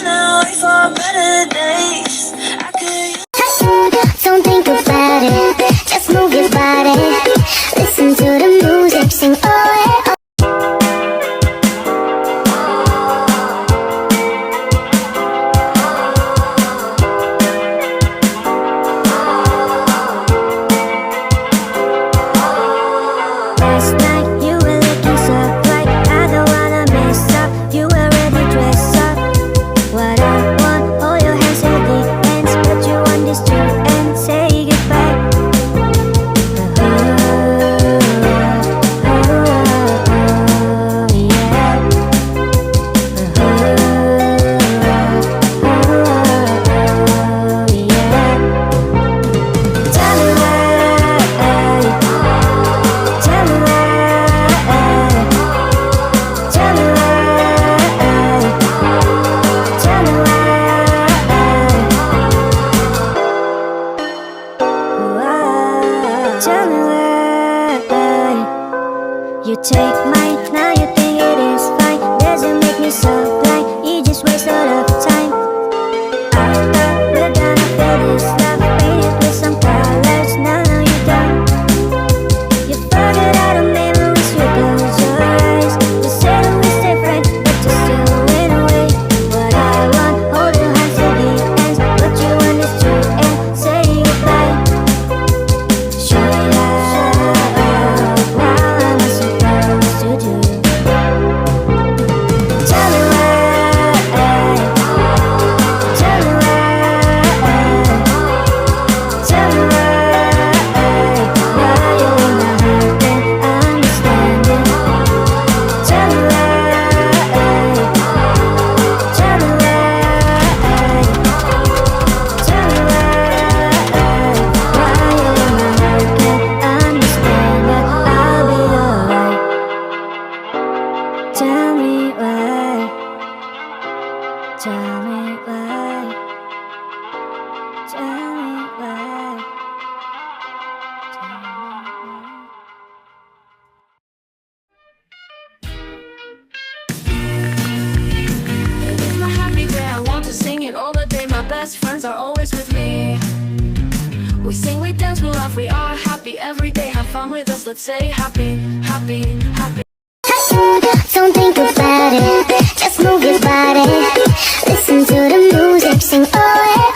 running away for better days. I could. Don't think about it, just move your body. Listen to the music, sing oh yeah. Last night you were looking so bright, I don't wanna mess up. You were ready dressed up. What I want, hold your hands at the ends, put you on this tree and say goodbye. Tell me why you take mine, now you think it is fine. Doesn't make me so blind, you just waste a lot of time. I thought we're gonna feel this love, painted with some colors, now you don't. You forget all the memories, you close your eyes. You said we stay friends, but you still went away. What I want, hold your hands to the ends, put you on the street and say goodbye. Tell me why. Tell me why. Tell me why. In my happy day, I want to sing it all the day. My best friends are always with me. We sing, we dance, we laugh, we are happy every day. Have fun with us, let's say happy, happy, happy. Don't think about it, just move your body. Listen to the music, sing oh yeah.